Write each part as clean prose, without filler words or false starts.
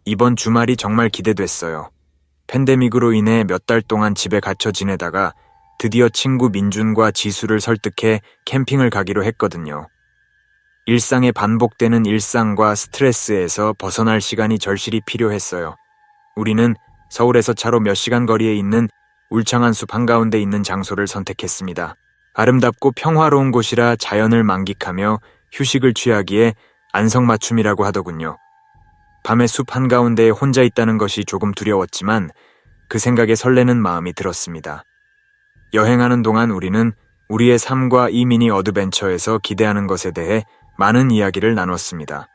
이번 주말이 정말 기대됐어요. 팬데믹으로 인해 몇 달 동안 집에 갇혀 지내다가 드디어 친구 민준과 지수를 설득해 캠핑을 가기로 했거든요. 일상에 반복되는 일상과 스트레스에서 벗어날 시간이 절실히 필요했어요. 우리는 서울에서 차로 몇 시간 거리에 있는 울창한 숲 한가운데 있는 장소를 선택했습니다. 아름답고 평화로운 곳이라 자연을 만끽하며 휴식을 취하기에 안성맞춤이라고 하더군요. 밤에 숲 한가운데에 혼자 있다는 것이 조금 두려웠지만 그 생각에 설레는 마음이 들었습니다. 여행하는 동안 우리는 우리의 삶과 이 미니 어드벤처에서 기대하는 것에 대해 많은 이야기를 나눴습니다.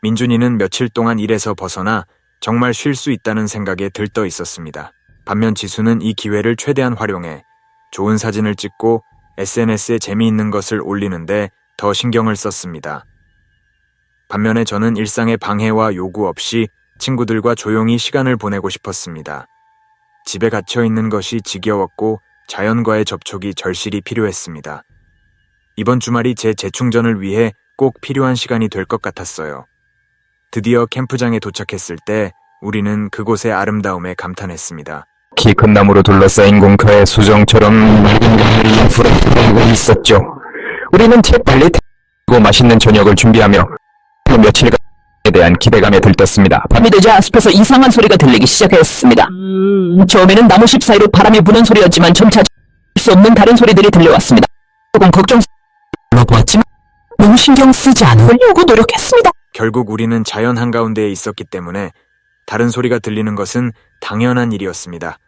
민준이는 며칠 동안 일에서 벗어나 정말 쉴 수 있다는 생각에 들떠 있었습니다. 반면 지수는 이 기회를 최대한 활용해 좋은 사진을 찍고 SNS에 재미있는 것을 올리는데 더 신경을 썼습니다. 반면에 저는 일상의 방해와 요구 없이 친구들과 조용히 시간을 보내고 싶었습니다. 집에 갇혀 있는 것이 지겨웠고 자연과의 접촉이 절실히 필요했습니다. 이번 주말이 제 재충전을 위해 꼭 필요한 시간이 될 것 같았어요. 드디어 캠프장에 도착했을 때 우리는 그곳의 아름다움에 감탄했습니다. 키 큰 나무로 둘러싸인 공터에 수정처럼 맑은 강물이 불어오고 있었죠. 우리는 재빨리 타고 맛있는 저녁을 준비하며 며칠간에 대한 기대감에 들떴습니다. 밤이 되자 숲에서 이상한 소리가 들리기 시작했습니다. 처음에는 나무숲 사이로 바람이 부는 소리였지만 점차 수 없는 다른 소리들이 들려왔습니다. 조금 걱정스러워 보았지만 너무 신경 쓰지 않으려고 노력했습니다. 결국 우리는 자연 한가운데에 있었기 때문에 다른 소리가 들리는 것은 당연한 일이었습니다.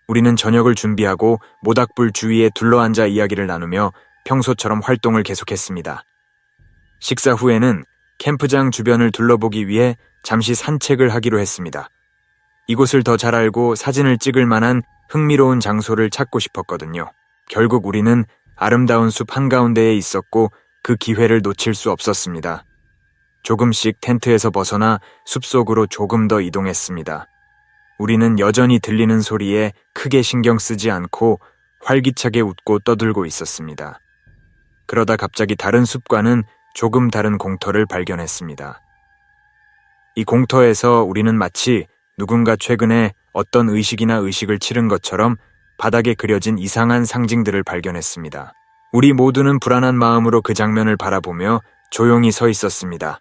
우리는 저녁을 준비하고 모닥불 주위에 둘러앉아 이야기를 나누며 평소처럼 활동을 계속했습니다. 식사 후에는 캠프장 주변을 둘러보기 위해 잠시 산책을 하기로 했습니다. 이곳을 더 잘 알고 사진을 찍을 만한 흥미로운 장소를 찾고 싶었거든요. 결국 우리는 아름다운 숲 한가운데에 있었고 그 기회를 놓칠 수 없었습니다. 조금씩 텐트에서 벗어나 숲속으로 조금 더 이동했습니다. 우리는 여전히 들리는 소리에 크게 신경 쓰지 않고 활기차게 웃고 떠들고 있었습니다. 그러다 갑자기 다른 숲과는 조금 다른 공터를 발견했습니다. 이 공터에서 우리는 마치 누군가 최근에 어떤 의식이나 의식을 치른 것처럼 바닥에 그려진 이상한 상징들을 발견했습니다. 우리 모두는 불안한 마음으로 그 장면을 바라보며 조용히 서 있었습니다.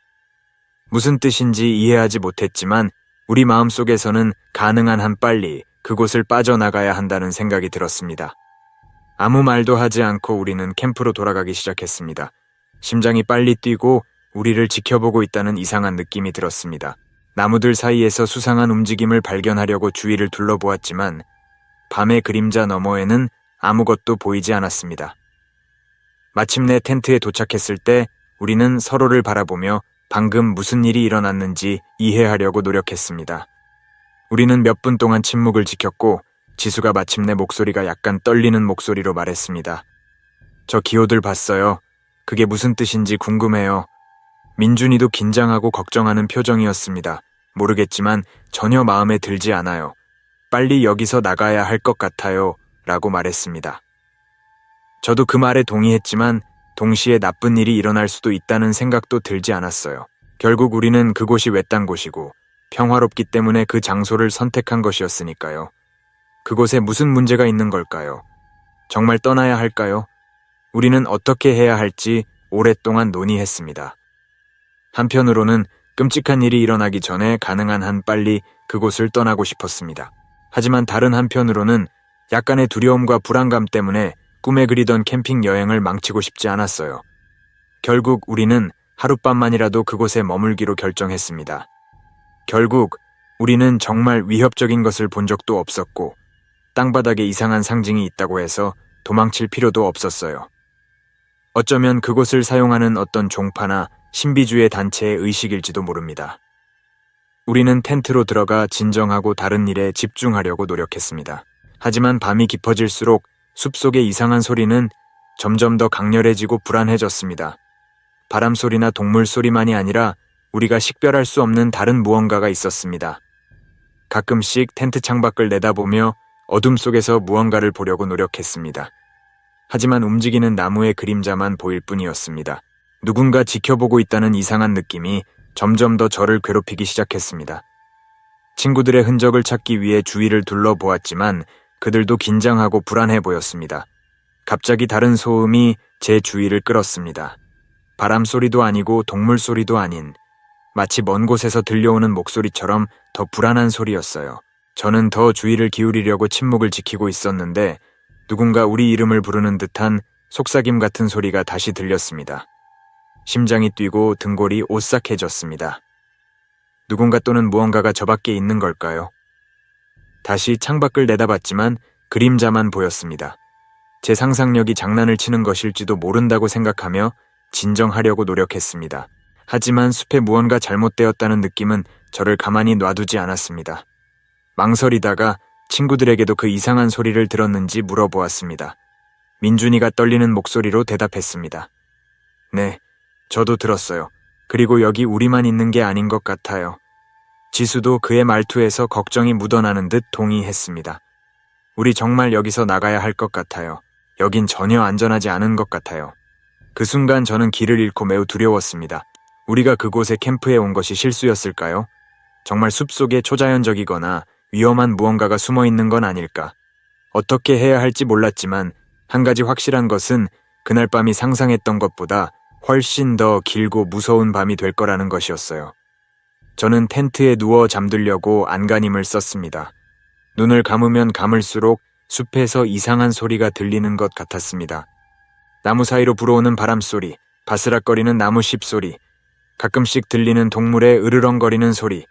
무슨 뜻인지 이해하지 못했지만 우리 마음속에서는 가능한 한 빨리 그곳을 빠져나가야 한다는 생각이 들었습니다. 아무 말도 하지 않고 우리는 캠프로 돌아가기 시작했습니다. 심장이 빨리 뛰고 우리를 지켜보고 있다는 이상한 느낌이 들었습니다. 나무들 사이에서 수상한 움직임을 발견하려고 주위를 둘러보았지만 밤의 그림자 너머에는 아무것도 보이지 않았습니다. 마침내 텐트에 도착했을 때 우리는 서로를 바라보며 방금 무슨 일이 일어났는지 이해하려고 노력했습니다. 우리는 몇 분 동안 침묵을 지켰고 지수가 마침내 목소리가 약간 떨리는 목소리로 말했습니다. 저 기호들 봤어요. 그게 무슨 뜻인지 궁금해요. 민준이도 긴장하고 걱정하는 표정이었습니다. 모르겠지만 전혀 마음에 들지 않아요. 빨리 여기서 나가야 할 것 같아요. 라고 말했습니다. 저도 그 말에 동의했지만 동시에 나쁜 일이 일어날 수도 있다는 생각도 들지 않았어요. 결국 우리는 그곳이 외딴 곳이고 평화롭기 때문에 그 장소를 선택한 것이었으니까요. 그곳에 무슨 문제가 있는 걸까요? 정말 떠나야 할까요? 우리는 어떻게 해야 할지 오랫동안 논의했습니다. 한편으로는 끔찍한 일이 일어나기 전에 가능한 한 빨리 그곳을 떠나고 싶었습니다. 하지만 다른 한편으로는 약간의 두려움과 불안감 때문에 꿈에 그리던 캠핑 여행을 망치고 싶지 않았어요. 결국 우리는 하룻밤만이라도 그곳에 머물기로 결정했습니다. 결국 우리는 정말 위협적인 것을 본 적도 없었고 땅바닥에 이상한 상징이 있다고 해서 도망칠 필요도 없었어요. 어쩌면 그곳을 사용하는 어떤 종파나 신비주의 단체의 의식일지도 모릅니다. 우리는 텐트로 들어가 진정하고 다른 일에 집중하려고 노력했습니다. 하지만 밤이 깊어질수록 숲속의 이상한 소리는 점점 더 강렬해지고 불안해졌습니다. 바람 소리나 동물 소리만이 아니라 우리가 식별할 수 없는 다른 무언가가 있었습니다. 가끔씩 텐트 창밖을 내다보며 어둠 속에서 무언가를 보려고 노력했습니다. 하지만 움직이는 나무의 그림자만 보일 뿐이었습니다. 누군가 지켜보고 있다는 이상한 느낌이 점점 더 저를 괴롭히기 시작했습니다. 친구들의 흔적을 찾기 위해 주위를 둘러보았지만 그들도 긴장하고 불안해 보였습니다. 갑자기 다른 소음이 제 주위를 끌었습니다. 바람 소리도 아니고 동물 소리도 아닌 마치 먼 곳에서 들려오는 목소리처럼 더 불안한 소리였어요. 저는 더 주의를 기울이려고 침묵을 지키고 있었는데 누군가 우리 이름을 부르는 듯한 속삭임 같은 소리가 다시 들렸습니다. 심장이 뛰고 등골이 오싹해졌습니다. 누군가 또는 무언가가 저 밖에 있는 걸까요? 다시 창밖을 내다봤지만 그림자만 보였습니다. 제 상상력이 장난을 치는 것일지도 모른다고 생각하며 진정하려고 노력했습니다. 하지만 숲에 무언가 잘못되었다는 느낌은 저를 가만히 놔두지 않았습니다. 망설이다가 친구들에게도 그 이상한 소리를 들었는지 물어보았습니다. 민준이가 떨리는 목소리로 대답했습니다. 네, 저도 들었어요. 그리고 여기 우리만 있는 게 아닌 것 같아요. 지수도 그의 말투에서 걱정이 묻어나는 듯 동의했습니다. 우리 정말 여기서 나가야 할 것 같아요. 여긴 전혀 안전하지 않은 것 같아요. 그 순간 저는 길을 잃고 매우 두려웠습니다. 우리가 그곳에 캠프에 온 것이 실수였을까요? 정말 숲속에 초자연적이거나 위험한 무언가가 숨어 있는 건 아닐까? 어떻게 해야 할지 몰랐지만 한 가지 확실한 것은 그날 밤이 상상했던 것보다 훨씬 더 길고 무서운 밤이 될 거라는 것이었어요. 저는 텐트에 누워 잠들려고 안간힘을 썼습니다. 눈을 감으면 감을수록 숲에서 이상한 소리가 들리는 것 같았습니다. 나무 사이로 불어오는 바람소리, 바스락거리는 나무 씹소리, 가끔씩 들리는 동물의 으르렁거리는 소리.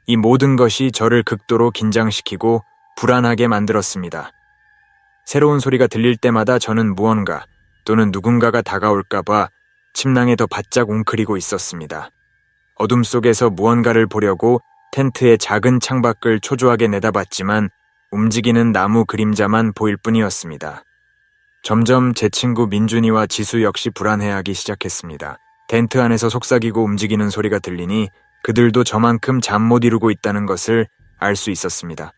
이 모든 것이 저를 극도로 긴장시키고 불안하게 만들었습니다. 새로운 소리가 들릴 때마다 저는 무언가 또는 누군가가 다가올까봐 침낭에 더 바짝 웅크리고 있었습니다. 어둠 속에서 무언가를 보려고 텐트의 작은 창밖을 초조하게 내다봤지만 움직이는 나무 그림자만 보일 뿐이었습니다. 점점 제 친구 민준이와 지수 역시 불안해하기 시작했습니다. 텐트 안에서 속삭이고 움직이는 소리가 들리니 그들도 저만큼 잠 못 이루고 있다는 것을 알 수 있었습니다.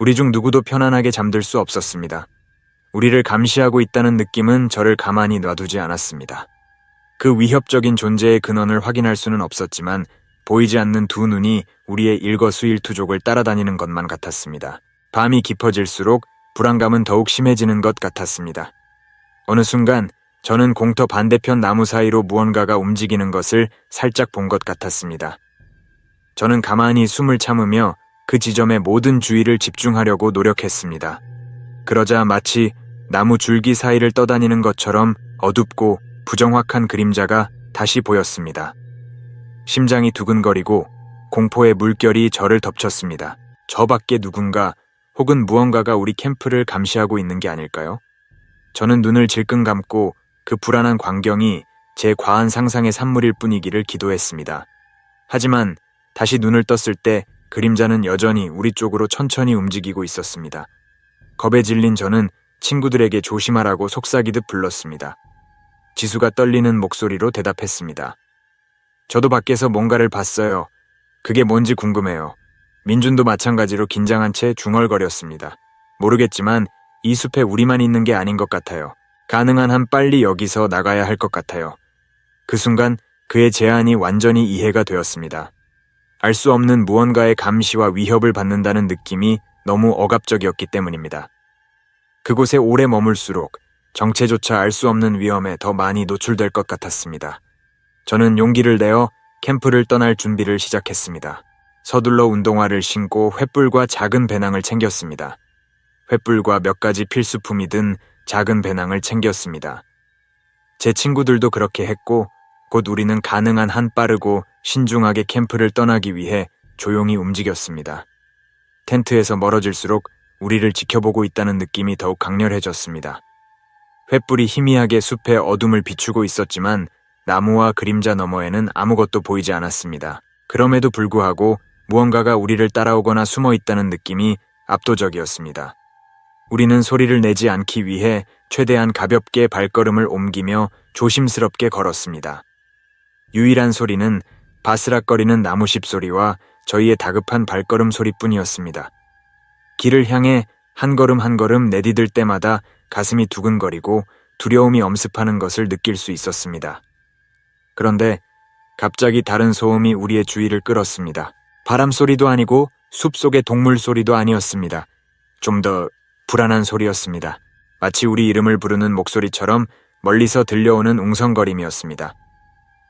우리 중 누구도 편안하게 잠들 수 없었습니다. 우리를 감시하고 있다는 느낌은 저를 가만히 놔두지 않았습니다. 그 위협적인 존재의 근원을 확인할 수는 없었지만 보이지 않는 두 눈이 우리의 일거수일투족을 따라다니는 것만 같았습니다. 밤이 깊어질수록 불안감은 더욱 심해지는 것 같았습니다. 어느 순간 저는 공터 반대편 나무 사이로 무언가가 움직이는 것을 살짝 본 것 같았습니다. 저는 가만히 숨을 참으며 그 지점에 모든 주의를 집중하려고 노력했습니다. 그러자 마치 나무 줄기 사이를 떠다니는 것처럼 어둡고 부정확한 그림자가 다시 보였습니다. 심장이 두근거리고 공포의 물결이 저를 덮쳤습니다. 저 밖에 누군가 혹은 무언가가 우리 캠프를 감시하고 있는 게 아닐까요? 저는 눈을 질끈 감고 그 불안한 광경이 제 과한 상상의 산물일 뿐이기를 기도했습니다. 하지만 다시 눈을 떴을 때 그림자는 여전히 우리 쪽으로 천천히 움직이고 있었습니다. 겁에 질린 저는 친구들에게 조심하라고 속삭이듯 불렀습니다. 지수가 떨리는 목소리로 대답했습니다. 저도 밖에서 뭔가를 봤어요. 그게 뭔지 궁금해요. 민준도 마찬가지로 긴장한 채 중얼거렸습니다. 모르겠지만 이 숲에 우리만 있는 게 아닌 것 같아요. 가능한 한 빨리 여기서 나가야 할 것 같아요. 그 순간 그의 제안이 완전히 이해가 되었습니다. 알 수 없는 무언가의 감시와 위협을 받는다는 느낌이 너무 억압적이었기 때문입니다. 그곳에 오래 머물수록 정체조차 알 수 없는 위험에 더 많이 노출될 것 같았습니다. 저는 용기를 내어 캠프를 떠날 준비를 시작했습니다. 서둘러 운동화를 신고 횃불과 작은 배낭을 챙겼습니다. 횃불과 몇 가지 필수품이 든 작은 배낭을 챙겼습니다. 제 친구들도 그렇게 했고 곧 우리는 가능한 한 빠르고 신중하게 캠프를 떠나기 위해 조용히 움직였습니다. 텐트에서 멀어질수록 우리를 지켜보고 있다는 느낌이 더욱 강렬해졌습니다. 횃불이 희미하게 숲의 어둠을 비추고 있었지만 나무와 그림자 너머에는 아무것도 보이지 않았습니다. 그럼에도 불구하고 무언가가 우리를 따라오거나 숨어 있다는 느낌이 압도적이었습니다. 우리는 소리를 내지 않기 위해 최대한 가볍게 발걸음을 옮기며 조심스럽게 걸었습니다. 유일한 소리는 바스락거리는 나무십 소리와 저희의 다급한 발걸음 소리뿐이었습니다. 길을 향해 한 걸음 한 걸음 내디딜 때마다 가슴이 두근거리고 두려움이 엄습하는 것을 느낄 수 있었습니다. 그런데 갑자기 다른 소음이 우리의 주의를 끌었습니다. 바람 소리도 아니고 숲속의 동물 소리도 아니었습니다. 좀 더 불안한 소리였습니다. 마치 우리 이름을 부르는 목소리처럼 멀리서 들려오는 웅성거림이었습니다.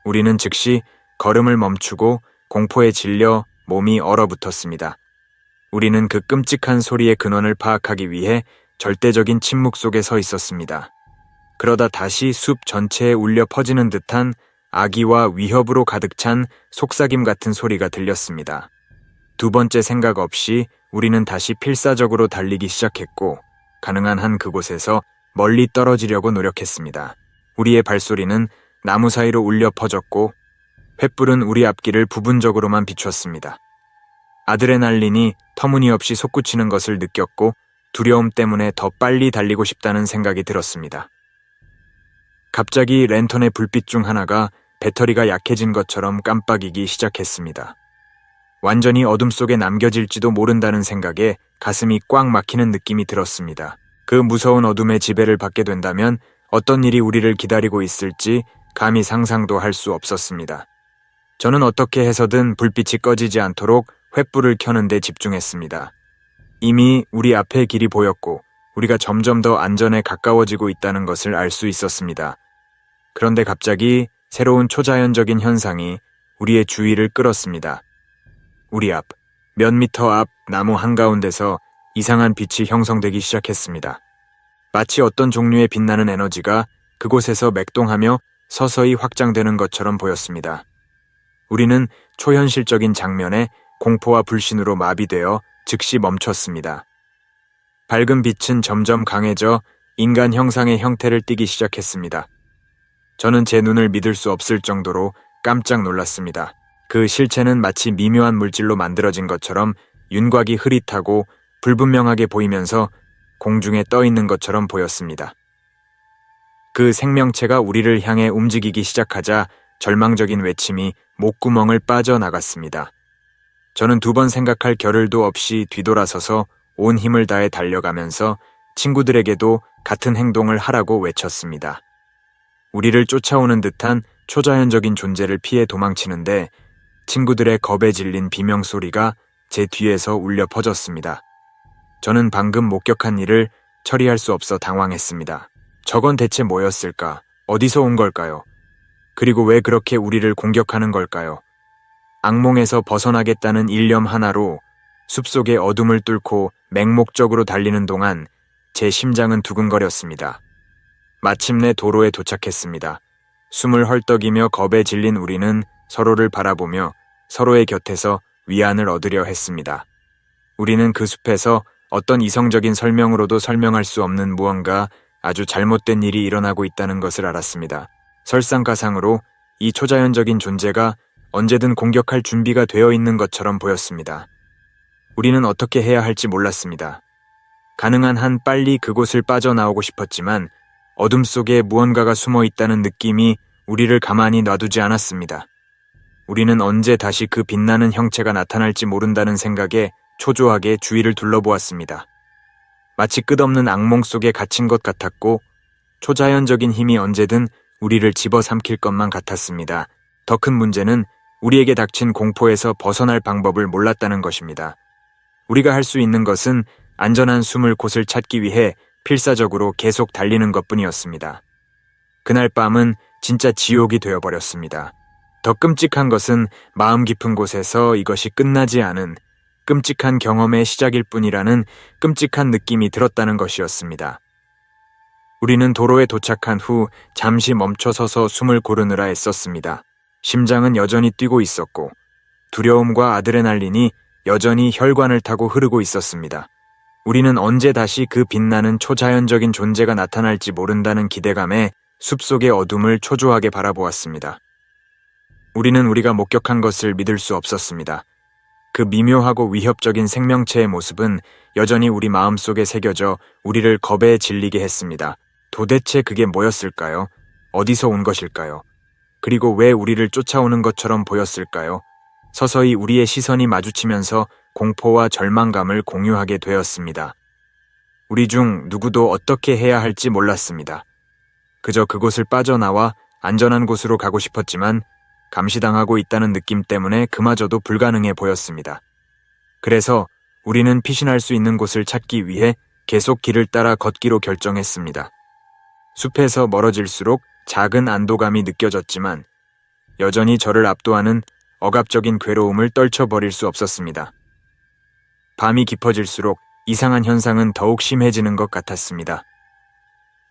우리는 즉시 걸음을 멈추고 공포에 질려 몸이 얼어붙었습니다. 우리는 그 끔찍한 소리의 근원을 파악하기 위해 절대적인 침묵 속에 서 있었습니다. 그러다 다시 숲 전체에 울려 퍼지는 듯한 악의와 위협으로 가득 찬 속삭임 같은 소리가 들렸습니다. 두 번째 생각 없이 우리는 다시 필사적으로 달리기 시작했고 가능한 한 그곳에서 멀리 떨어지려고 노력했습니다. 우리의 발소리는 나무 사이로 울려 퍼졌고 횃불은 우리 앞길을 부분적으로만 비췄습니다. 아드레날린이 터무니없이 솟구치는 것을 느꼈고 두려움 때문에 더 빨리 달리고 싶다는 생각이 들었습니다. 갑자기 랜턴의 불빛 중 하나가 배터리가 약해진 것처럼 깜빡이기 시작했습니다. 완전히 어둠 속에 남겨질지도 모른다는 생각에 가슴이 꽉 막히는 느낌이 들었습니다. 그 무서운 어둠의 지배를 받게 된다면 어떤 일이 우리를 기다리고 있을지 감히 상상도 할 수 없었습니다. 저는 어떻게 해서든 불빛이 꺼지지 않도록 횃불을 켜는 데 집중했습니다. 이미 우리 앞의 길이 보였고 우리가 점점 더 안전에 가까워지고 있다는 것을 알 수 있었습니다. 그런데 갑자기 새로운 초자연적인 현상이 우리의 주의를 끌었습니다. 우리 앞, 몇 미터 앞 나무 한가운데서 이상한 빛이 형성되기 시작했습니다. 마치 어떤 종류의 빛나는 에너지가 그곳에서 맥동하며 서서히 확장되는 것처럼 보였습니다. 우리는 초현실적인 장면에 공포와 불신으로 마비되어 즉시 멈췄습니다. 밝은 빛은 점점 강해져 인간 형상의 형태를 띠기 시작했습니다. 저는 제 눈을 믿을 수 없을 정도로 깜짝 놀랐습니다. 그 실체는 마치 미묘한 물질로 만들어진 것처럼 윤곽이 흐릿하고 불분명하게 보이면서 공중에 떠 있는 것처럼 보였습니다. 그 생명체가 우리를 향해 움직이기 시작하자 절망적인 외침이 목구멍을 빠져나갔습니다. 저는 두 번 생각할 겨를도 없이 뒤돌아서서 온 힘을 다해 달려가면서 친구들에게도 같은 행동을 하라고 외쳤습니다. 우리를 쫓아오는 듯한 초자연적인 존재를 피해 도망치는데 친구들의 겁에 질린 비명소리가 제 뒤에서 울려 퍼졌습니다. 저는 방금 목격한 일을 처리할 수 없어 당황했습니다. 저건 대체 뭐였을까? 어디서 온 걸까요? 그리고 왜 그렇게 우리를 공격하는 걸까요? 악몽에서 벗어나겠다는 일념 하나로 숲속의 어둠을 뚫고 맹목적으로 달리는 동안 제 심장은 두근거렸습니다. 마침내 도로에 도착했습니다. 숨을 헐떡이며 겁에 질린 우리는 서로를 바라보며 서로의 곁에서 위안을 얻으려 했습니다. 우리는 그 숲에서 어떤 이성적인 설명으로도 설명할 수 없는 무언가 아주 잘못된 일이 일어나고 있다는 것을 알았습니다. 설상가상으로 이 초자연적인 존재가 언제든 공격할 준비가 되어 있는 것처럼 보였습니다. 우리는 어떻게 해야 할지 몰랐습니다. 가능한 한 빨리 그곳을 빠져나오고 싶었지만 어둠 속에 무언가가 숨어 있다는 느낌이 우리를 가만히 놔두지 않았습니다. 우리는 언제 다시 그 빛나는 형체가 나타날지 모른다는 생각에 초조하게 주위를 둘러보았습니다. 마치 끝없는 악몽 속에 갇힌 것 같았고 초자연적인 힘이 언제든 우리를 집어삼킬 것만 같았습니다. 더 큰 문제는 우리에게 닥친 공포에서 벗어날 방법을 몰랐다는 것입니다. 우리가 할 수 있는 것은 안전한 숨을 곳을 찾기 위해 필사적으로 계속 달리는 것뿐이었습니다. 그날 밤은 진짜 지옥이 되어버렸습니다. 더 끔찍한 것은 마음 깊은 곳에서 이것이 끝나지 않은 끔찍한 경험의 시작일 뿐이라는 끔찍한 느낌이 들었다는 것이었습니다. 우리는 도로에 도착한 후 잠시 멈춰서서 숨을 고르느라 애썼습니다. 심장은 여전히 뛰고 있었고 두려움과 아드레날린이 여전히 혈관을 타고 흐르고 있었습니다. 우리는 언제 다시 그 빛나는 초자연적인 존재가 나타날지 모른다는 기대감에 숲속의 어둠을 초조하게 바라보았습니다. 우리는 우리가 목격한 것을 믿을 수 없었습니다. 그 미묘하고 위협적인 생명체의 모습은 여전히 우리 마음속에 새겨져 우리를 겁에 질리게 했습니다. 도대체 그게 뭐였을까요? 어디서 온 것일까요? 그리고 왜 우리를 쫓아오는 것처럼 보였을까요? 서서히 우리의 시선이 마주치면서 공포와 절망감을 공유하게 되었습니다. 우리 중 누구도 어떻게 해야 할지 몰랐습니다. 그저 그곳을 빠져나와 안전한 곳으로 가고 싶었지만 감시당하고 있다는 느낌 때문에 그마저도 불가능해 보였습니다. 그래서 우리는 피신할 수 있는 곳을 찾기 위해 계속 길을 따라 걷기로 결정했습니다. 숲에서 멀어질수록 작은 안도감이 느껴졌지만 여전히 저를 압도하는 억압적인 괴로움을 떨쳐버릴 수 없었습니다. 밤이 깊어질수록 이상한 현상은 더욱 심해지는 것 같았습니다.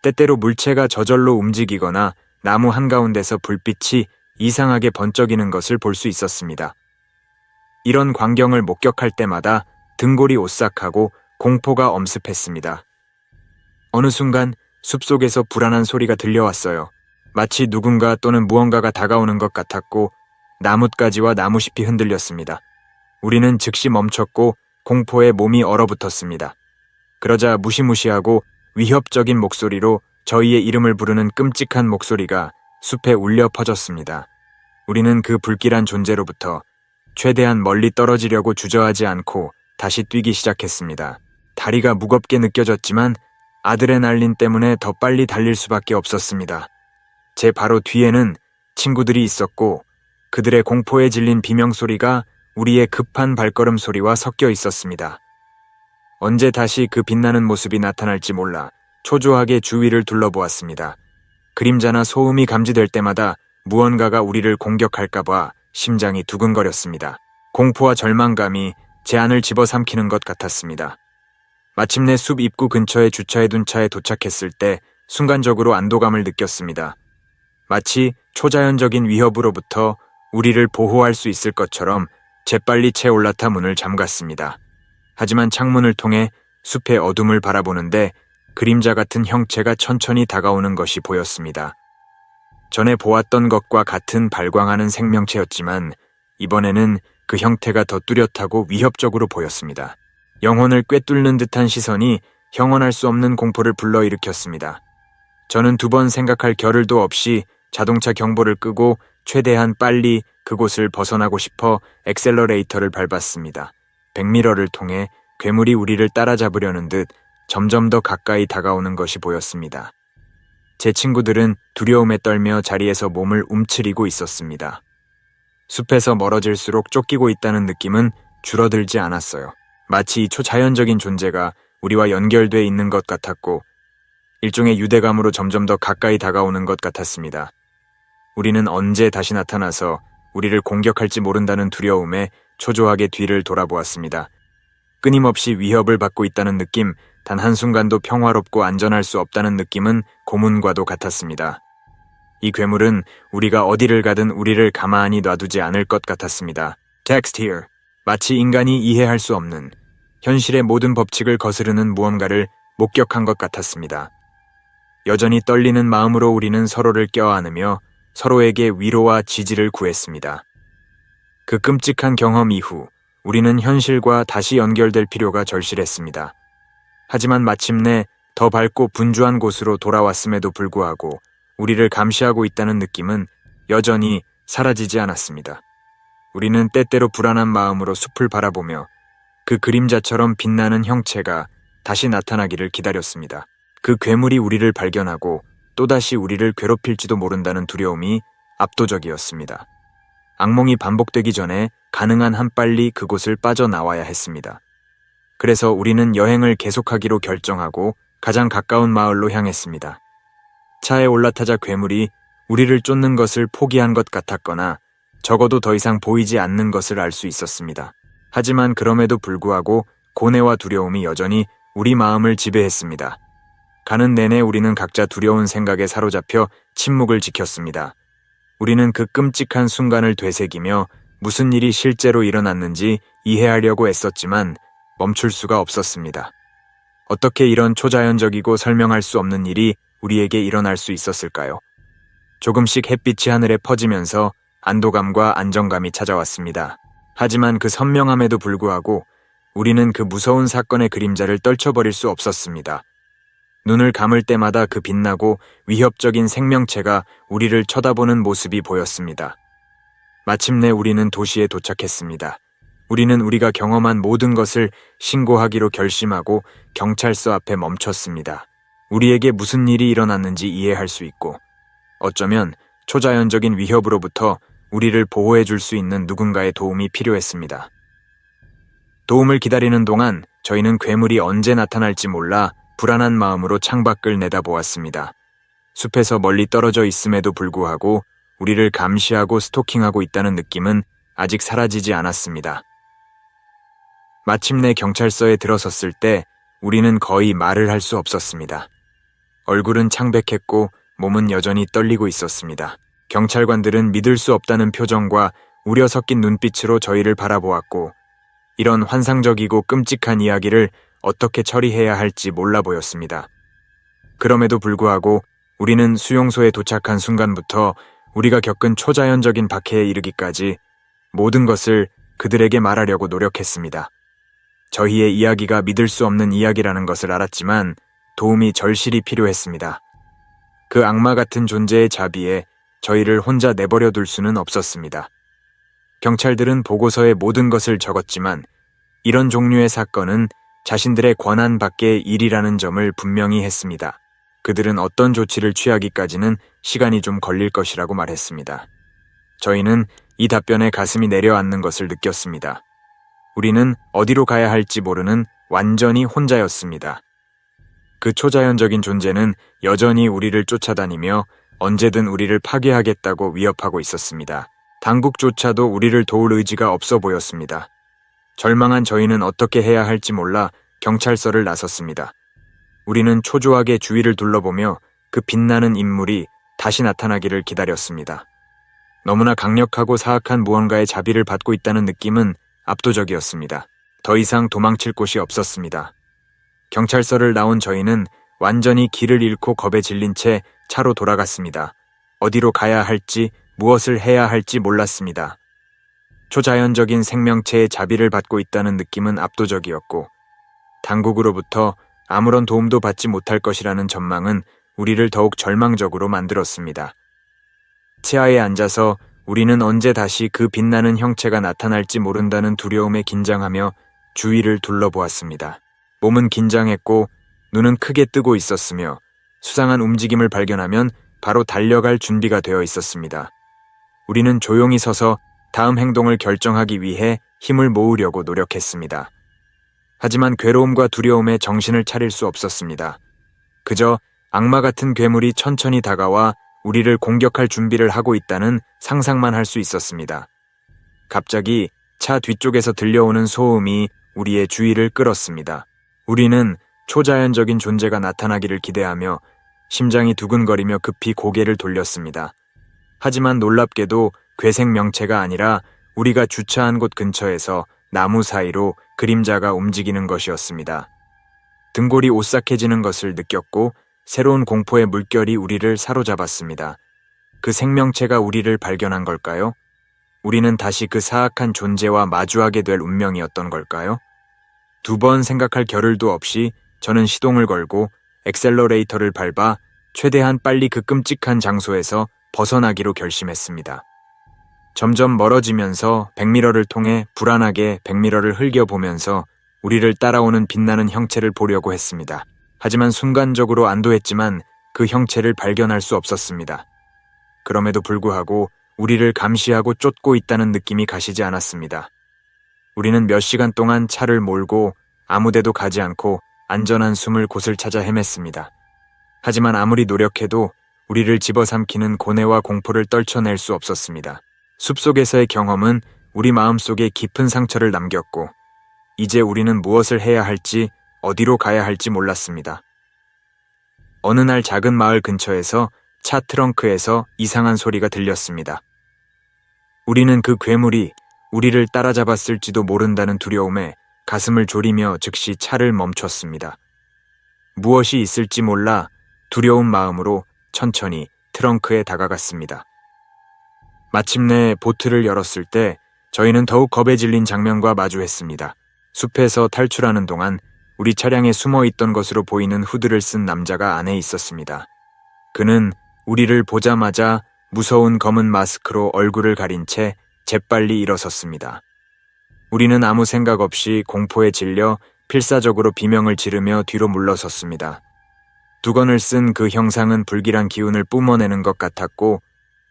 때때로 물체가 저절로 움직이거나 나무 한가운데서 불빛이 이상하게 번쩍이는 것을 볼 수 있었습니다. 이런 광경을 목격할 때마다 등골이 오싹하고 공포가 엄습했습니다. 어느 순간 숲속에서 불안한 소리가 들려왔어요. 마치 누군가 또는 무언가가 다가오는 것 같았고 나뭇가지와 나무잎이 흔들렸습니다. 우리는 즉시 멈췄고 공포에 몸이 얼어붙었습니다. 그러자 무시무시하고 위협적인 목소리로 저희의 이름을 부르는 끔찍한 목소리가 숲에 울려 퍼졌습니다. 우리는 그 불길한 존재로부터 최대한 멀리 떨어지려고 주저하지 않고 다시 뛰기 시작했습니다. 다리가 무겁게 느껴졌지만 아드레날린 때문에 더 빨리 달릴 수밖에 없었습니다. 제 바로 뒤에는 친구들이 있었고 그들의 공포에 질린 비명소리가 우리의 급한 발걸음 소리와 섞여 있었습니다. 언제 다시 그 빛나는 모습이 나타날지 몰라 초조하게 주위를 둘러보았습니다. 그림자나 소음이 감지될 때마다 무언가가 우리를 공격할까봐 심장이 두근거렸습니다. 공포와 절망감이 제 안을 집어삼키는 것 같았습니다. 마침내 숲 입구 근처에 주차해둔 차에 도착했을 때 순간적으로 안도감을 느꼈습니다. 마치 초자연적인 위협으로부터 우리를 보호할 수 있을 것처럼 재빨리 차 올라타 문을 잠갔습니다. 하지만 창문을 통해 숲의 어둠을 바라보는데 그림자 같은 형체가 천천히 다가오는 것이 보였습니다. 전에 보았던 것과 같은 발광하는 생명체였지만 이번에는 그 형태가 더 뚜렷하고 위협적으로 보였습니다. 영혼을 꿰뚫는 듯한 시선이 형언할 수 없는 공포를 불러일으켰습니다. 저는 2번 생각할 겨를도 없이 자동차 경보를 끄고 최대한 빨리 그곳을 벗어나고 싶어 액셀러레이터를 밟았습니다. 백미러를 통해 괴물이 우리를 따라잡으려는 듯 점점 더 가까이 다가오는 것이 보였습니다. 제 친구들은 두려움에 떨며 자리에서 몸을 움츠리고 있었습니다. 숲에서 멀어질수록 쫓기고 있다는 느낌은 줄어들지 않았어요. 마치 이 초자연적인 존재가 우리와 연결돼 있는 것 같았고 일종의 유대감으로 점점 더 가까이 다가오는 것 같았습니다. 우리는 언제 다시 나타나서 우리를 공격할지 모른다는 두려움에 초조하게 뒤를 돌아보았습니다. 끊임없이 위협을 받고 있다는 느낌, 단 한순간도 평화롭고 안전할 수 없다는 느낌은 고문과도 같았습니다. 이 괴물은 우리가 어디를 가든 우리를 가만히 놔두지 않을 것 같았습니다. Text here. 마치 인간이 이해할 수 없는 현실의 모든 법칙을 거스르는 무언가를 목격한 것 같았습니다. 여전히 떨리는 마음으로 우리는 서로를 껴안으며 서로에게 위로와 지지를 구했습니다. 그 끔찍한 경험 이후 우리는 현실과 다시 연결될 필요가 절실했습니다. 하지만 마침내 더 밝고 분주한 곳으로 돌아왔음에도 불구하고 우리를 감시하고 있다는 느낌은 여전히 사라지지 않았습니다. 우리는 때때로 불안한 마음으로 숲을 바라보며 그 그림자처럼 빛나는 형체가 다시 나타나기를 기다렸습니다. 그 괴물이 우리를 발견하고 또다시 우리를 괴롭힐지도 모른다는 두려움이 압도적이었습니다. 악몽이 반복되기 전에 가능한 한 빨리 그곳을 빠져나와야 했습니다. 그래서 우리는 여행을 계속하기로 결정하고 가장 가까운 마을로 향했습니다. 차에 올라타자 괴물이 우리를 쫓는 것을 포기한 것 같았거나 적어도 더 이상 보이지 않는 것을 알 수 있었습니다. 하지만 그럼에도 불구하고 고뇌와 두려움이 여전히 우리 마음을 지배했습니다. 가는 내내 우리는 각자 두려운 생각에 사로잡혀 침묵을 지켰습니다. 우리는 그 끔찍한 순간을 되새기며 무슨 일이 실제로 일어났는지 이해하려고 애썼지만 멈출 수가 없었습니다. 어떻게 이런 초자연적이고 설명할 수 없는 일이 우리에게 일어날 수 있었을까요? 조금씩 햇빛이 하늘에 퍼지면서 안도감과 안정감이 찾아왔습니다. 하지만 그 선명함에도 불구하고 우리는 그 무서운 사건의 그림자를 떨쳐버릴 수 없었습니다. 눈을 감을 때마다 그 빛나고 위협적인 생명체가 우리를 쳐다보는 모습이 보였습니다. 마침내 우리는 도시에 도착했습니다. 우리는 우리가 경험한 모든 것을 신고하기로 결심하고 경찰서 앞에 멈췄습니다. 우리에게 무슨 일이 일어났는지 이해할 수 있고 어쩌면 초자연적인 위협으로부터 우리를 보호해 줄 수 있는 누군가의 도움이 필요했습니다. 도움을 기다리는 동안 저희는 괴물이 언제 나타날지 몰라 불안한 마음으로 창밖을 내다보았습니다. 숲에서 멀리 떨어져 있음에도 불구하고 우리를 감시하고 스토킹하고 있다는 느낌은 아직 사라지지 않았습니다. 마침내 경찰서에 들어섰을 때 우리는 거의 말을 할 수 없었습니다. 얼굴은 창백했고 몸은 여전히 떨리고 있었습니다. 경찰관들은 믿을 수 없다는 표정과 우려 섞인 눈빛으로 저희를 바라보았고 이런 환상적이고 끔찍한 이야기를 어떻게 처리해야 할지 몰라 보였습니다. 그럼에도 불구하고 우리는 수용소에 도착한 순간부터 우리가 겪은 초자연적인 박해에 이르기까지 모든 것을 그들에게 말하려고 노력했습니다. 저희의 이야기가 믿을 수 없는 이야기라는 것을 알았지만 도움이 절실히 필요했습니다. 그 악마 같은 존재의 자비에 저희를 혼자 내버려 둘 수는 없었습니다. 경찰들은 보고서에 모든 것을 적었지만 이런 종류의 사건은 자신들의 권한 밖의 일이라는 점을 분명히 했습니다. 그들은 어떤 조치를 취하기까지는 시간이 좀 걸릴 것이라고 말했습니다. 저희는 이 답변에 가슴이 내려앉는 것을 느꼈습니다. 우리는 어디로 가야 할지 모르는 완전히 혼자였습니다. 그 초자연적인 존재는 여전히 우리를 쫓아다니며 언제든 우리를 파괴하겠다고 위협하고 있었습니다. 당국조차도 우리를 도울 의지가 없어 보였습니다. 절망한 저희는 어떻게 해야 할지 몰라 경찰서를 나섰습니다. 우리는 초조하게 주위를 둘러보며 그 빛나는 인물이 다시 나타나기를 기다렸습니다. 너무나 강력하고 사악한 무언가의 자비를 받고 있다는 느낌은 압도적이었습니다. 더 이상 도망칠 곳이 없었습니다. 경찰서를 나온 저희는 완전히 길을 잃고 겁에 질린 채 차로 돌아갔습니다. 어디로 가야 할지, 무엇을 해야 할지 몰랐습니다. 초자연적인 생명체의 자비를 받고 있다는 느낌은 압도적이었고, 당국으로부터 아무런 도움도 받지 못할 것이라는 전망은 우리를 더욱 절망적으로 만들었습니다. 치아에 앉아서 우리는 언제 다시 그 빛나는 형체가 나타날지 모른다는 두려움에 긴장하며 주위를 둘러보았습니다. 몸은 긴장했고 눈은 크게 뜨고 있었으며 수상한 움직임을 발견하면 바로 달려갈 준비가 되어 있었습니다. 우리는 조용히 서서 다음 행동을 결정하기 위해 힘을 모으려고 노력했습니다. 하지만 괴로움과 두려움에 정신을 차릴 수 없었습니다. 그저 악마 같은 괴물이 천천히 다가와 우리를 공격할 준비를 하고 있다는 상상만 할 수 있었습니다. 갑자기 차 뒤쪽에서 들려오는 소음이 우리의 주의를 끌었습니다. 우리는 초자연적인 존재가 나타나기를 기대하며 심장이 두근거리며 급히 고개를 돌렸습니다. 하지만 놀랍게도 괴생 명체가 아니라 우리가 주차한 곳 근처에서 나무 사이로 그림자가 움직이는 것이었습니다. 등골이 오싹해지는 것을 느꼈고 새로운 공포의 물결이 우리를 사로잡았습니다. 그 생명체가 우리를 발견한 걸까요? 우리는 다시 그 사악한 존재와 마주하게 될 운명이었던 걸까요? 2번 생각할 겨를도 없이 저는 시동을 걸고 엑셀러레이터를 밟아 최대한 빨리 그 끔찍한 장소에서 벗어나기로 결심했습니다. 점점 멀어지면서 백미러를 통해 불안하게 백미러를 흘겨보면서 우리를 따라오는 빛나는 형체를 보려고 했습니다. 하지만 순간적으로 안도했지만 그 형체를 발견할 수 없었습니다. 그럼에도 불구하고 우리를 감시하고 쫓고 있다는 느낌이 가시지 않았습니다. 우리는 몇 시간 동안 차를 몰고 아무데도 가지 않고 안전한 숨을 곳을 찾아 헤맸습니다. 하지만 아무리 노력해도 우리를 집어삼키는 고뇌와 공포를 떨쳐낼 수 없었습니다. 숲속에서의 경험은 우리 마음속에 깊은 상처를 남겼고 이제 우리는 무엇을 해야 할지 어디로 가야 할지 몰랐습니다. 어느 날 작은 마을 근처에서 차 트렁크에서 이상한 소리가 들렸습니다. 우리는 그 괴물이 우리를 따라잡았을지도 모른다는 두려움에 가슴을 졸이며 즉시 차를 멈췄습니다. 무엇이 있을지 몰라 두려운 마음으로 천천히 트렁크에 다가갔습니다. 마침내 보트를 열었을 때 저희는 더욱 겁에 질린 장면과 마주했습니다. 숲에서 탈출하는 동안 우리 차량에 숨어 있던 것으로 보이는 후드를 쓴 남자가 안에 있었습니다. 그는 우리를 보자마자 무서운 검은 마스크로 얼굴을 가린 채 재빨리 일어섰습니다. 우리는 아무 생각 없이 공포에 질려 필사적으로 비명을 지르며 뒤로 물러섰습니다. 두건을 쓴 그 형상은 불길한 기운을 뿜어내는 것 같았고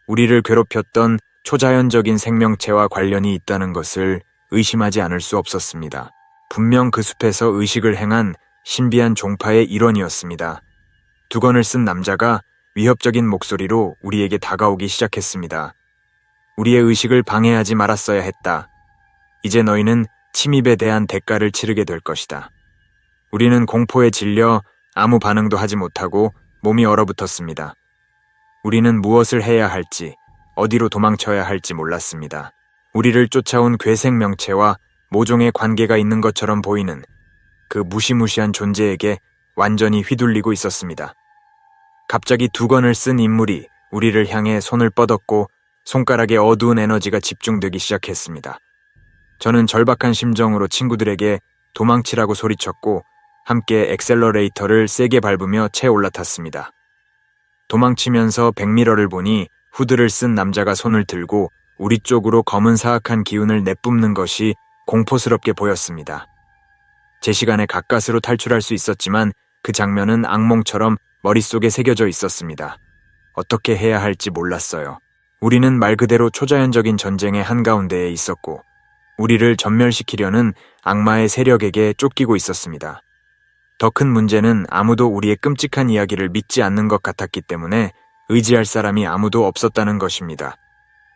우리를 괴롭혔던 초자연적인 생명체와 관련이 있다는 것을 의심하지 않을 수 없었습니다. 분명 그 숲에서 의식을 행한 신비한 종파의 일원이었습니다. 두건을 쓴 남자가 위협적인 목소리로 우리에게 다가오기 시작했습니다. 우리의 의식을 방해하지 말았어야 했다. 이제 너희는 침입에 대한 대가를 치르게 될 것이다. 우리는 공포에 질려 아무 반응도 하지 못하고 몸이 얼어붙었습니다. 우리는 무엇을 해야 할지, 어디로 도망쳐야 할지 몰랐습니다. 우리를 쫓아온 괴생명체와 모종의 관계가 있는 것처럼 보이는 그 무시무시한 존재에게 완전히 휘둘리고 있었습니다. 갑자기 두건을 쓴 인물이 우리를 향해 손을 뻗었고 손가락에 어두운 에너지가 집중되기 시작했습니다. 저는 절박한 심정으로 친구들에게 도망치라고 소리쳤고 함께 엑셀러레이터를 세게 밟으며 채 올라탔습니다. 도망치면서 백미러를 보니 후드를 쓴 남자가 손을 들고 우리 쪽으로 검은 사악한 기운을 내뿜는 것이 공포스럽게 보였습니다. 제 시간에 가까스로 탈출할 수 있었지만 그 장면은 악몽처럼 머릿속에 새겨져 있었습니다. 어떻게 해야 할지 몰랐어요. 우리는 말 그대로 초자연적인 전쟁의 한가운데에 있었고 우리를 전멸시키려는 악마의 세력에게 쫓기고 있었습니다. 더 큰 문제는 아무도 우리의 끔찍한 이야기를 믿지 않는 것 같았기 때문에 의지할 사람이 아무도 없었다는 것입니다.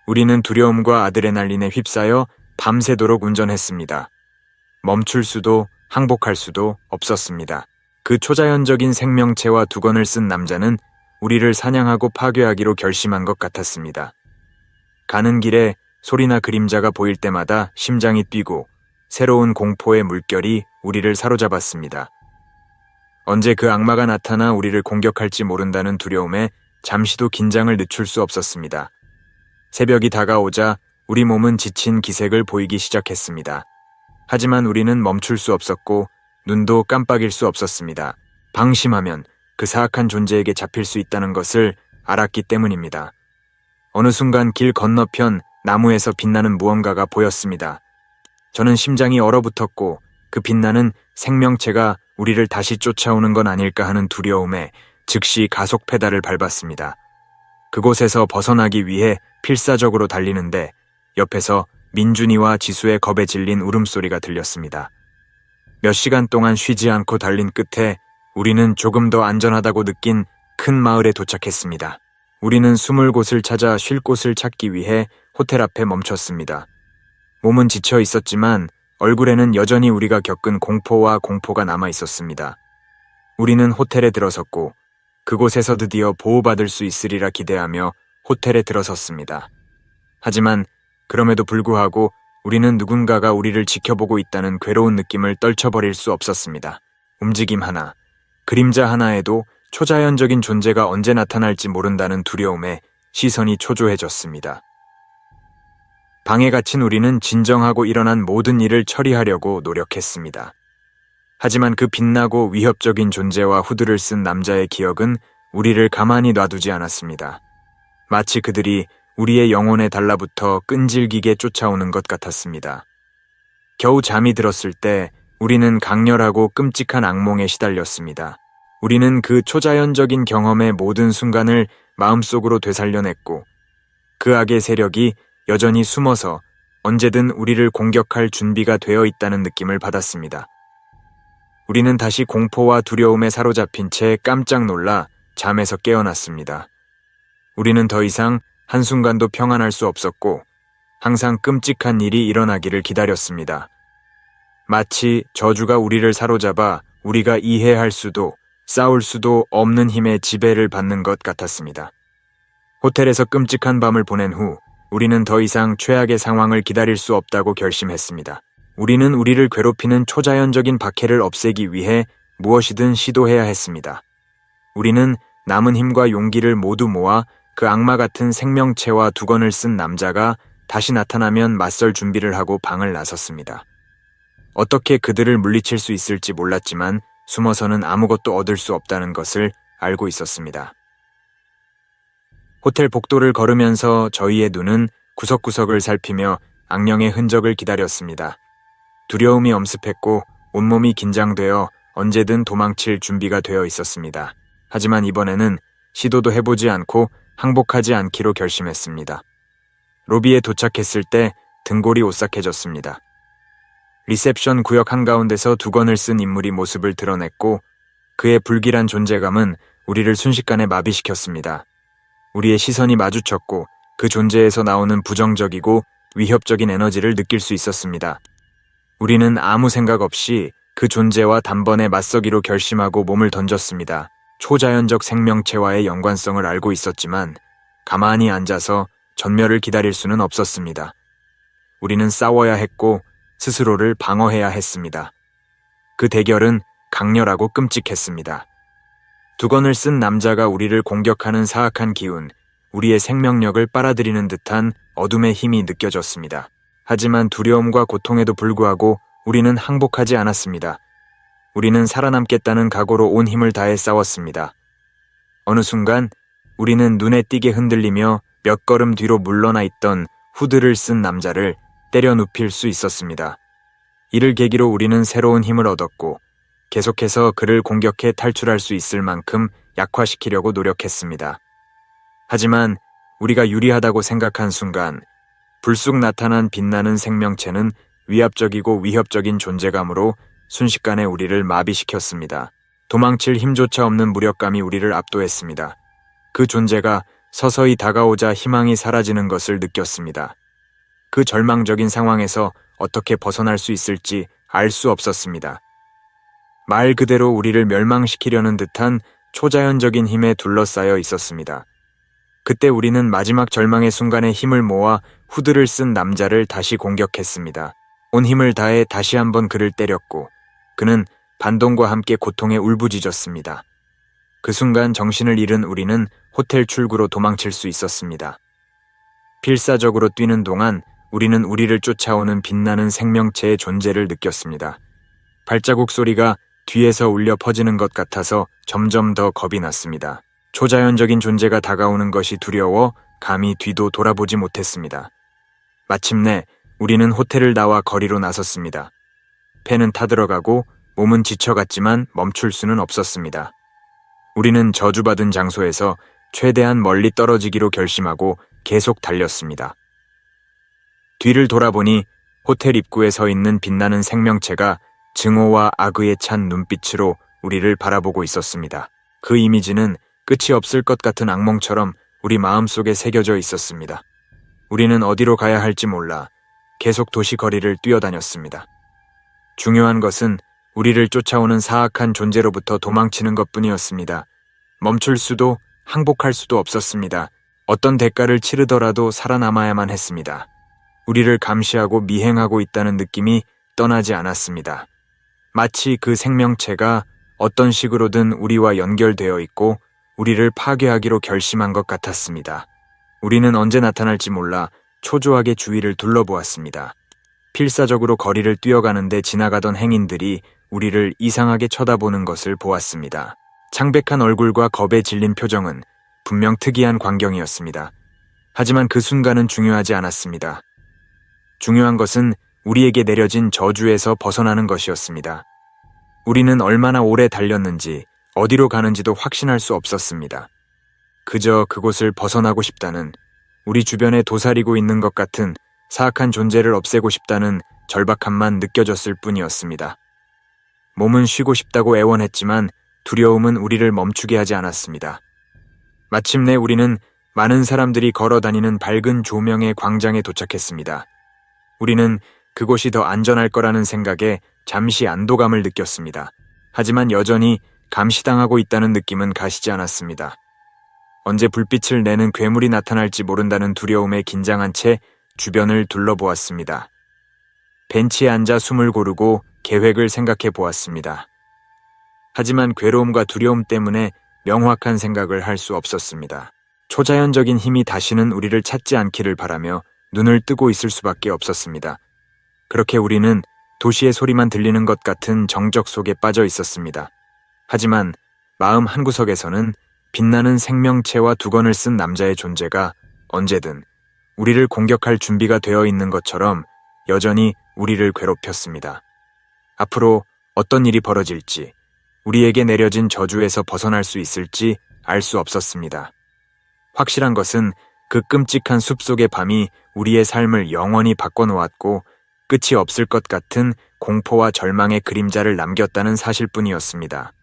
우리는 두려움과 아드레날린에 휩싸여 밤새도록 운전했습니다. 멈출 수도 항복할 수도 없었습니다. 그 초자연적인 생명체와 두건을 쓴 남자는 우리를 사냥하고 파괴하기로 결심한 것 같았습니다. 가는 길에 소리나 그림자가 보일 때마다 심장이 뛰고 새로운 공포의 물결이 우리를 사로잡았습니다. 언제 그 악마가 나타나 우리를 공격할지 모른다는 두려움에 잠시도 긴장을 늦출 수 없었습니다. 새벽이 다가오자 우리 몸은 지친 기색을 보이기 시작했습니다. 하지만 우리는 멈출 수 없었고 눈도 깜빡일 수 없었습니다. 방심하면 그 사악한 존재에게 잡힐 수 있다는 것을 알았기 때문입니다. 어느 순간 길 건너편 나무에서 빛나는 무언가가 보였습니다. 저는 심장이 얼어붙었고 그 빛나는 생명체가 우리를 다시 쫓아오는 건 아닐까 하는 두려움에 즉시 가속 페달을 밟았습니다. 그곳에서 벗어나기 위해 필사적으로 달리는데 옆에서 민준이와 지수의 겁에 질린 울음소리가 들렸습니다. 몇 시간 동안 쉬지 않고 달린 끝에 우리는 조금 더 안전하다고 느낀 큰 마을에 도착했습니다. 우리는 숨을 곳을 찾아 쉴 곳을 찾기 위해 호텔 앞에 멈췄습니다. 몸은 지쳐 있었지만 얼굴에는 여전히 우리가 겪은 공포가 남아 있었습니다. 우리는 호텔에 들어섰고 그곳에서 드디어 보호받을 수 있으리라 기대하며 호텔에 들어섰습니다. 하지만 그럼에도 불구하고 우리는 누군가가 우리를 지켜보고 있다는 괴로운 느낌을 떨쳐버릴 수 없었습니다. 움직임 하나, 그림자 하나에도 초자연적인 존재가 언제 나타날지 모른다는 두려움에 시선이 초조해졌습니다. 방에 갇힌 우리는 진정하고 일어난 모든 일을 처리하려고 노력했습니다. 하지만 그 빛나고 위협적인 존재와 후드를 쓴 남자의 기억은 우리를 가만히 놔두지 않았습니다. 마치 그들이 우리의 영혼에 달라붙어 끈질기게 쫓아오는 것 같았습니다. 겨우 잠이 들었을 때 우리는 강렬하고 끔찍한 악몽에 시달렸습니다. 우리는 그 초자연적인 경험의 모든 순간을 마음속으로 되살려냈고 그 악의 세력이 여전히 숨어서 언제든 우리를 공격할 준비가 되어 있다는 느낌을 받았습니다. 우리는 다시 공포와 두려움에 사로잡힌 채 깜짝 놀라 잠에서 깨어났습니다. 우리는 더 이상 한순간도 평안할 수 없었고 항상 끔찍한 일이 일어나기를 기다렸습니다. 마치 저주가 우리를 사로잡아 우리가 이해할 수도 싸울 수도 없는 힘의 지배를 받는 것 같았습니다. 호텔에서 끔찍한 밤을 보낸 후 우리는 더 이상 최악의 상황을 기다릴 수 없다고 결심했습니다. 우리는 우리를 괴롭히는 초자연적인 박해를 없애기 위해 무엇이든 시도해야 했습니다. 우리는 남은 힘과 용기를 모두 모아 그 악마 같은 생명체와 두건을 쓴 남자가 다시 나타나면 맞설 준비를 하고 방을 나섰습니다. 어떻게 그들을 물리칠 수 있을지 몰랐지만 숨어서는 아무것도 얻을 수 없다는 것을 알고 있었습니다. 호텔 복도를 걸으면서 저희의 눈은 구석구석을 살피며 악령의 흔적을 기다렸습니다. 두려움이 엄습했고 온몸이 긴장되어 언제든 도망칠 준비가 되어 있었습니다. 하지만 이번에는 시도도 해보지 않고 항복하지 않기로 결심했습니다. 로비에 도착했을 때 등골이 오싹해졌습니다. 리셉션 구역 한가운데서 두건을 쓴 인물이 모습을 드러냈고 그의 불길한 존재감은 우리를 순식간에 마비시켰습니다. 우리의 시선이 마주쳤고 그 존재에서 나오는 부정적이고 위협적인 에너지를 느낄 수 있었습니다. 우리는 아무 생각 없이 그 존재와 단번에 맞서기로 결심하고 몸을 던졌습니다. 초자연적 생명체와의 연관성을 알고 있었지만 가만히 앉아서 전멸을 기다릴 수는 없었습니다. 우리는 싸워야 했고 스스로를 방어해야 했습니다. 그 대결은 강렬하고 끔찍했습니다. 두건을 쓴 남자가 우리를 공격하는 사악한 기운, 우리의 생명력을 빨아들이는 듯한 어둠의 힘이 느껴졌습니다. 하지만 두려움과 고통에도 불구하고 우리는 항복하지 않았습니다. 우리는 살아남겠다는 각오로 온 힘을 다해 싸웠습니다. 어느 순간 우리는 눈에 띄게 흔들리며 몇 걸음 뒤로 물러나 있던 후드를 쓴 남자를 때려 눕힐 수 있었습니다. 이를 계기로 우리는 새로운 힘을 얻었고 계속해서 그를 공격해 탈출할 수 있을 만큼 약화시키려고 노력했습니다. 하지만 우리가 유리하다고 생각한 순간 불쑥 나타난 빛나는 생명체는 위압적이고 위협적인 존재감으로 순식간에 우리를 마비시켰습니다. 도망칠 힘조차 없는 무력감이 우리를 압도했습니다. 그 존재가 서서히 다가오자 희망이 사라지는 것을 느꼈습니다. 그 절망적인 상황에서 어떻게 벗어날 수 있을지 알 수 없었습니다. 말 그대로 우리를 멸망시키려는 듯한 초자연적인 힘에 둘러싸여 있었습니다. 그때 우리는 마지막 절망의 순간에 힘을 모아 후드를 쓴 남자를 다시 공격했습니다. 온 힘을 다해 다시 한번 그를 때렸고 그는 반동과 함께 고통에 울부짖었습니다. 그 순간 정신을 잃은 우리는 호텔 출구로 도망칠 수 있었습니다. 필사적으로 뛰는 동안 우리는 우리를 쫓아오는 빛나는 생명체의 존재를 느꼈습니다. 발자국 소리가 뒤에서 울려 퍼지는 것 같아서 점점 더 겁이 났습니다. 초자연적인 존재가 다가오는 것이 두려워 감히 뒤도 돌아보지 못했습니다. 마침내 우리는 호텔을 나와 거리로 나섰습니다. 폐는 타들어가고 몸은 지쳐갔지만 멈출 수는 없었습니다. 우리는 저주받은 장소에서 최대한 멀리 떨어지기로 결심하고 계속 달렸습니다. 뒤를 돌아보니 호텔 입구에 서 있는 빛나는 생명체가 증오와 악의에 찬 눈빛으로 우리를 바라보고 있었습니다. 그 이미지는 끝이 없을 것 같은 악몽처럼 우리 마음속에 새겨져 있었습니다. 우리는 어디로 가야 할지 몰라 계속 도시 거리를 뛰어다녔습니다. 중요한 것은 우리를 쫓아오는 사악한 존재로부터 도망치는 것뿐이었습니다. 멈출 수도 항복할 수도 없었습니다. 어떤 대가를 치르더라도 살아남아야만 했습니다. 우리를 감시하고 미행하고 있다는 느낌이 떠나지 않았습니다. 마치 그 생명체가 어떤 식으로든 우리와 연결되어 있고 우리를 파괴하기로 결심한 것 같았습니다. 우리는 언제 나타날지 몰라 초조하게 주위를 둘러보았습니다. 필사적으로 거리를 뛰어가는데 지나가던 행인들이 우리를 이상하게 쳐다보는 것을 보았습니다. 창백한 얼굴과 겁에 질린 표정은 분명 특이한 광경이었습니다. 하지만 그 순간은 중요하지 않았습니다. 중요한 것은 우리에게 내려진 저주에서 벗어나는 것이었습니다. 우리는 얼마나 오래 달렸는지 어디로 가는지도 확신할 수 없었습니다. 그저 그곳을 벗어나고 싶다는, 우리 주변에 도사리고 있는 것 같은 사악한 존재를 없애고 싶다는 절박함만 느껴졌을 뿐이었습니다. 몸은 쉬고 싶다고 애원했지만 두려움은 우리를 멈추게 하지 않았습니다. 마침내 우리는 많은 사람들이 걸어 다니는 밝은 조명의 광장에 도착했습니다. 우리는 그곳이 더 안전할 거라는 생각에 잠시 안도감을 느꼈습니다. 하지만 여전히 감시당하고 있다는 느낌은 가시지 않았습니다. 언제 불빛을 내는 괴물이 나타날지 모른다는 두려움에 긴장한 채 주변을 둘러보았습니다. 벤치에 앉아 숨을 고르고 계획을 생각해 보았습니다. 하지만 괴로움과 두려움 때문에 명확한 생각을 할 수 없었습니다. 초자연적인 힘이 다시는 우리를 찾지 않기를 바라며 눈을 뜨고 있을 수밖에 없었습니다. 그렇게 우리는 도시의 소리만 들리는 것 같은 정적 속에 빠져 있었습니다. 하지만 마음 한구석에서는 빛나는 생명체와 두건을 쓴 남자의 존재가 언제든 우리를 공격할 준비가 되어 있는 것처럼 여전히 우리를 괴롭혔습니다. 앞으로 어떤 일이 벌어질지, 우리에게 내려진 저주에서 벗어날 수 있을지 알 수 없었습니다. 확실한 것은 그 끔찍한 숲속의 밤이 우리의 삶을 영원히 바꿔놓았고 끝이 없을 것 같은 공포와 절망의 그림자를 남겼다는 사실뿐이었습니다.